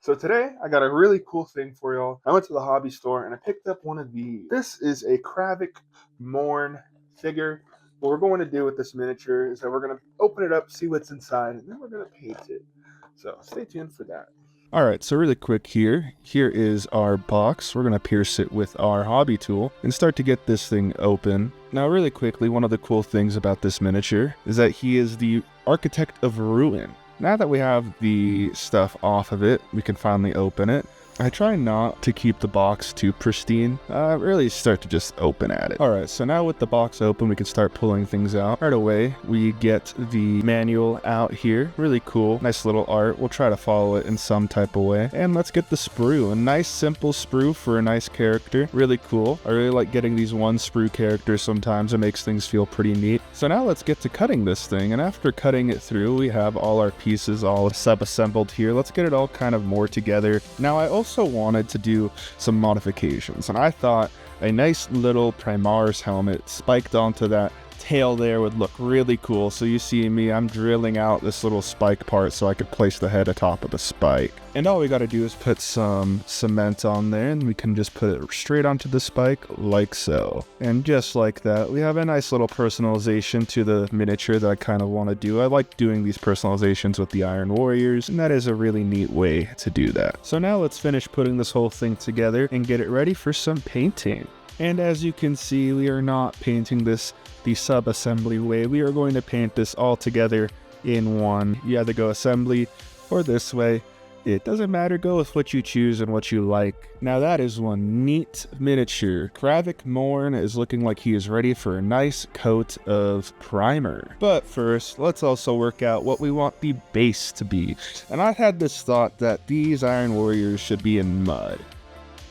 So today I got a really cool thing for y'all. I went to the hobby store and I picked up one of these. This is a Kravek Morne figure. What we're going to do with this miniature is that we're going to open it up, see what's inside, and then we're going to paint it. So stay tuned for that. Alright, so really quick here is our box. We're going to pierce it with our hobby tool and start to get this thing open. Now really quickly, one of the cool things about this miniature is that he is the architect of ruin. Now that we have the stuff off of it, we can finally open it. I try not to keep the box too pristine. Really start to just open at it. Alright, so now with the box open, we can start pulling things out. Right away, we get the manual out here. Really cool. Nice little art. We'll try to follow it in some type of way. And let's get the sprue. A nice simple sprue for a nice character. Really cool. I really like getting these one sprue characters sometimes. It makes things feel pretty neat. So now let's get to cutting this thing. And after cutting it through, we have all our pieces all sub-assembled here. Let's get it all kind of more together. Now I also wanted to do some modifications, and I thought a nice little Primaris helmet spiked onto that tail there would look really cool. So you see me, I'm drilling out this little spike part so I could place the head atop of the spike. And all we got to do is put some cement on there, and we can just put it straight onto the spike like so. And just like that, we have a nice little personalization to the miniature that I kind of want to do. I like doing these personalizations with the Iron Warriors, and that is a really neat way to do that. So now let's finish putting this whole thing together and get it ready for some painting. And as you can see, we are not painting this the sub-assembly way. We are going to paint this all together in one. You either go assembly or this way. It doesn't matter, go with what you choose and what you like. Now that is one neat miniature. Kravek Morne is looking like he is ready for a nice coat of primer. But first, let's also work out what we want the base to be. And I had this thought that these Iron Warriors should be in mud.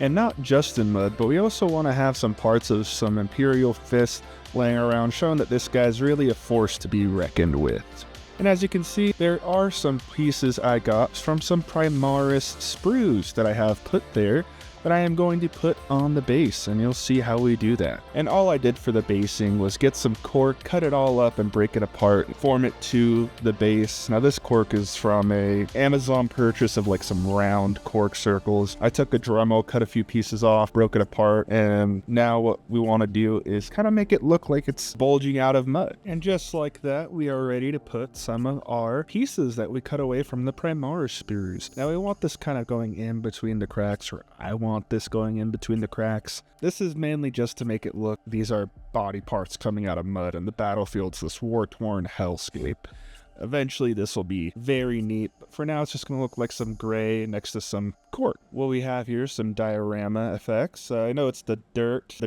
And not just in mud, but we also want to have some parts of some Imperial Fist laying around, showing that this guy's really a force to be reckoned with. And as you can see, there are some pieces I got from some Primaris sprues that I have put there that I am going to put on the base, and you'll see how we do that. And all I did for the basing was get some cork, cut it all up and break it apart, and form it to the base. Now this cork is from a Amazon purchase of like some round cork circles. I took a Dremel, cut a few pieces off, broke it apart, and now what we want to do is kind of make it look like it's bulging out of mud. And just like that, we are ready to put some of our pieces that we cut away from the Primaris sprues. Now we want this kind of going in between the cracks, or I want this going in between the cracks. This is mainly just to make it look, these are body parts coming out of mud, and the battlefield's this war-torn hellscape. Eventually this will be very neat, but for now it's just going to look like some gray next to some cork. What we have here, some diorama effects. I know it's the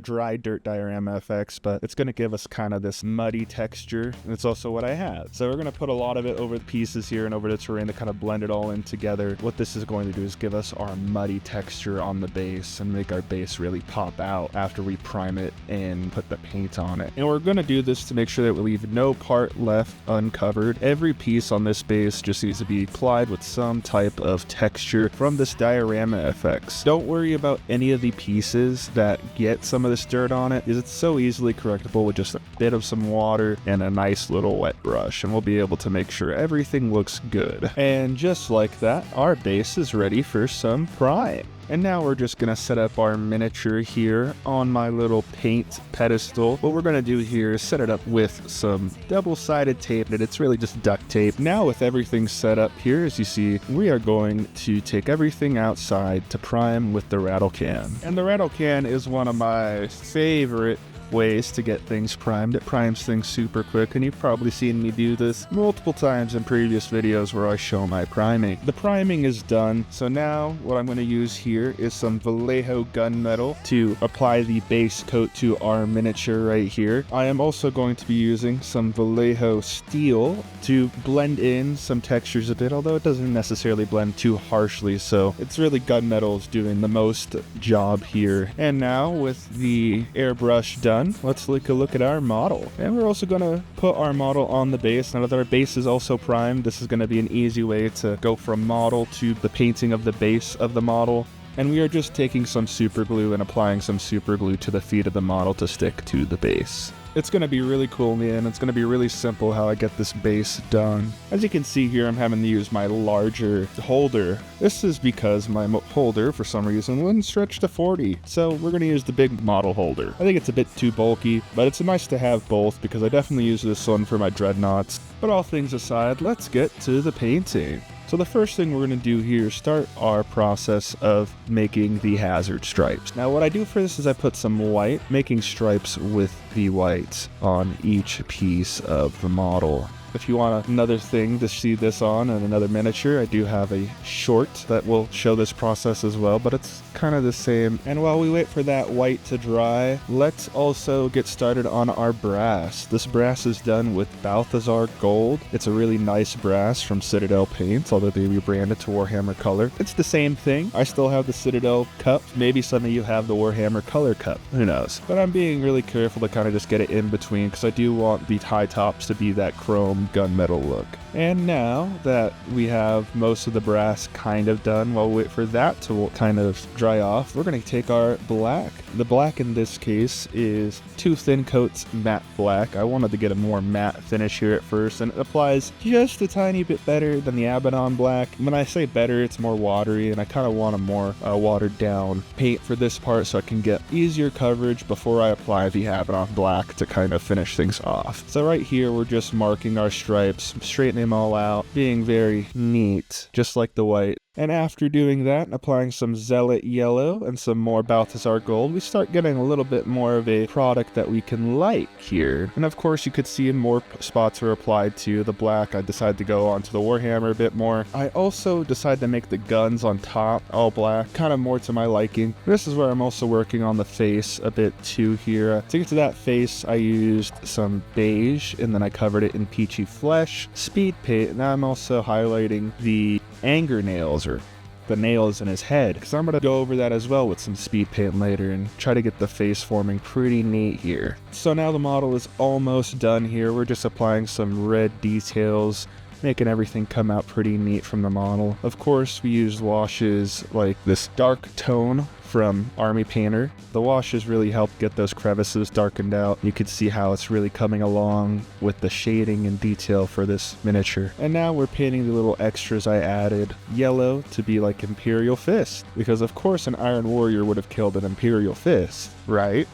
dry dirt diorama effects, but it's going to give us kind of this muddy texture, and it's also what I have. So we're going to put a lot of it over the pieces here and over the terrain to kind of blend it all in together. What this is going to do is give us our muddy texture on the base and make our base really pop out after we prime it and put the paint on it. And we're going to do this to make sure that we leave no part left uncovered. Every piece on this base just needs to be applied with some type of texture from this diorama effects. Don't worry about any of the pieces that get some of this dirt on it, because it's so easily correctable with just a bit of some water and a nice little wet brush, and we'll be able to make sure everything looks good. And just like that, our base is ready for some prime. And now we're just going to set up our miniature here on my little paint pedestal. What we're going to do here is set it up with some double-sided tape, and it's really just duct tape. Now with everything set up here, as you see, we are going to take everything outside to prime with the rattle can. And the rattle can is one of my favorite ways to get things primed. It primes things super quick, and you've probably seen me do this multiple times in previous videos where I show my priming. The priming is done, so now what I'm going to use here is some Vallejo gunmetal to apply the base coat to our miniature right here. I am also going to be using some Vallejo steel to blend in some textures a bit, although it doesn't necessarily blend too harshly, so it's really gunmetal is doing the most job here. And now with the airbrush done, let's take a look at our model. And we're also going to put our model on the base. Now that our base is also primed, this is going to be an easy way to go from model to the painting of the base of the model. And we are just taking some super glue and applying some super glue to the feet of the model to stick to the base. it's going to be really cool in the end. It's going to be really simple how I get this base done. As you can see here, I'm having to use my larger holder. This is because my holder, for some reason, wouldn't stretch to 40. So we're going to use the big model holder. I think it's a bit too bulky, but it's nice to have both because I definitely use this one for my dreadnoughts. But all things aside, let's get to the painting. So the first thing we're going to do here is start our process of making the hazard stripes. Now what I do for this is I put some white, making stripes with the white on each piece of the model. If you want another thing to see this on and another miniature, I do have a short that will show this process as well, but it's kind of the same. And while we wait for that white to dry, let's also get started on our brass. This brass is done with Balthazar Gold. It's a really nice brass from Citadel Paints, although they rebranded to Warhammer Color. It's the same thing. I still have the Citadel cup. Maybe some of you have the Warhammer Color cup. Who knows? But I'm being really careful to kind of just get it in between because I do want the high tops to be that chrome gunmetal look. And now that we have most of the brass kind of done, while we wait for that to kind of dry off, we're going to take our black. The black in this case is 2 thin coats matte black. I wanted to get a more matte finish here at first, and it applies just a tiny bit better than the Abaddon black. When I say better, it's more watery, and I kind of want a more watered down paint for this part so I can get easier coverage before I apply the Abaddon black to kind of finish things off. So right here, we're just marking our stripes, straightening them all out, being very neat, just like the white. And after doing that, applying some Zealot Yellow and some more Balthazar Gold, we start getting a little bit more of a product that we can like here. And of course, you could see more spots are applied to the black. I decided to go onto the Warhammer a bit more. I also decided to make the guns on top all black, kind of more to my liking. This is where I'm also working on the face a bit too here. To get to that face, I used some beige, and then I covered it in peachy flesh, speed paint. Now I'm also highlighting the anger nails, or the nails in his head, because I'm going to go over that as well with some speed paint later and try to get the face forming pretty neat here. So now the model is almost done here. We're just applying some red details, making everything come out pretty neat from the model. Of course, we used washes like this dark tone from Army Painter. The washes really help get those crevices darkened out. You can see how it's really coming along with the shading and detail for this miniature. And now we're painting the little extras I added. Yellow to be like Imperial Fist, because of course an Iron Warrior would have killed an Imperial Fist, right?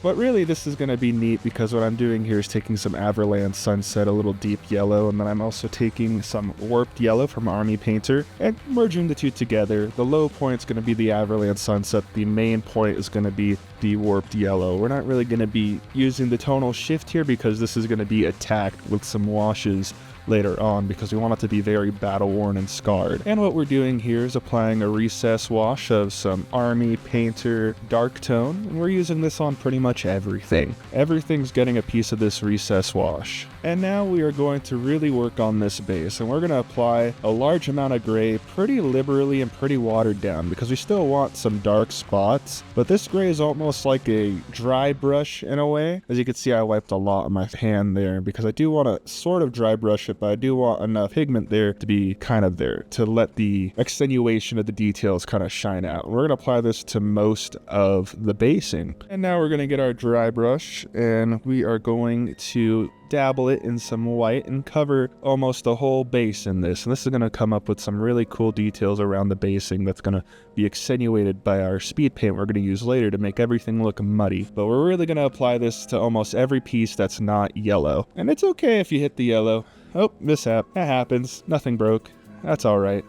But really, this is going to be neat because what I'm doing here is taking some Averland Sunset, a little deep yellow, and then I'm also taking some warped yellow from Army Painter and merging the two together. The low point is going to be the Averland Sunset. The main point is going to be the warped yellow. We're not really going to be using the tonal shift here because this is going to be attacked with some washes later on because we want it to be very battle worn and scarred. And what we're doing here is applying a recess wash of some Army Painter dark tone, and we're using this on pretty much everything. Everything's getting a piece of this recess wash. And now we are going to really work on this base, and we're going to apply a large amount of gray pretty liberally and pretty watered down because we still want some dark spots, but this gray is almost like a dry brush in a way. As you can see, I wiped a lot on my hand there because I do want to sort of dry brush it, but I do want enough pigment there to be kind of there to let the extenuation of the details kind of shine out. And we're going to apply this to most of the basing. And now we're going to get our dry brush and we are going to dabble it in some white and cover almost the whole base in this. And this is going to come up with some really cool details around the basing that's going to be accentuated by our speed paint we're going to use later to make everything look muddy. But we're really going to apply this to almost every piece that's not yellow. And it's okay if you hit the yellow. Oh, mishap. That happens. Nothing broke. That's alright.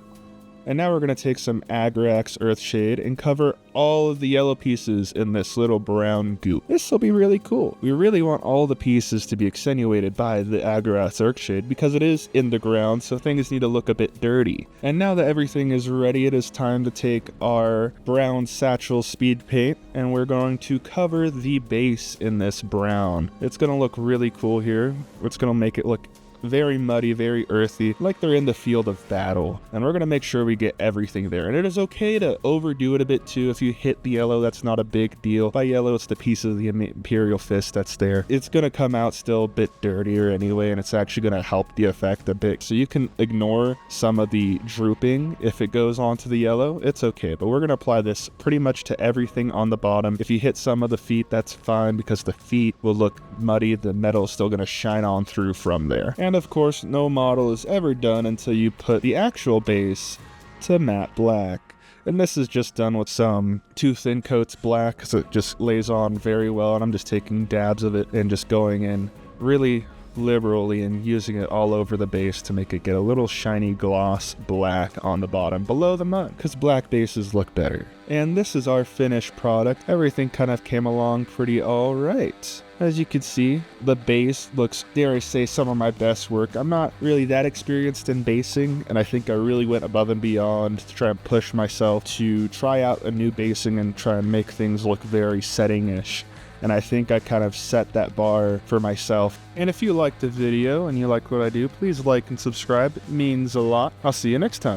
And now we're going to take some Agrax Earthshade and cover all of the yellow pieces in this little brown goop. This will be really cool. We really want all the pieces to be accentuated by the Agrax Earthshade because it is in the ground, so things need to look a bit dirty. And now that everything is ready, it is time to take our brown satchel speed paint and we're going to cover the base in this brown. It's going to look really cool here. It's going to make it look very muddy, very earthy, like they're in the field of battle. And we're going to make sure we get everything there. And it is okay to overdo it a bit too. If you hit the yellow, that's not a big deal. By yellow, it's the piece of the Imperial Fist that's there. It's going to come out still a bit dirtier anyway, and it's actually going to help the effect a bit. So you can ignore some of the drooping if it goes onto the yellow. It's okay, but we're going to apply this pretty much to everything on the bottom. If you hit some of the feet, that's fine because the feet will look muddy. The metal is still going to shine on through from there. And of course, no model is ever done until you put the actual base to matte black. And this is just done with some 2 thin coats black because it just lays on very well. And I'm just taking dabs of it and just going in really liberally and using it all over the base to make it get a little shiny gloss black on the bottom below the mud, because black bases look better. And this is our finished product. Everything kind of came along pretty alright. As you can see, the base looks, dare I say, some of my best work. I'm not really that experienced in basing, and I think I really went above and beyond to try and push myself to try out a new basing and try and make things look very setting-ish. And I think I kind of set that bar for myself. And if you liked the video and you like what I do, please like and subscribe. It means a lot. I'll see you next time.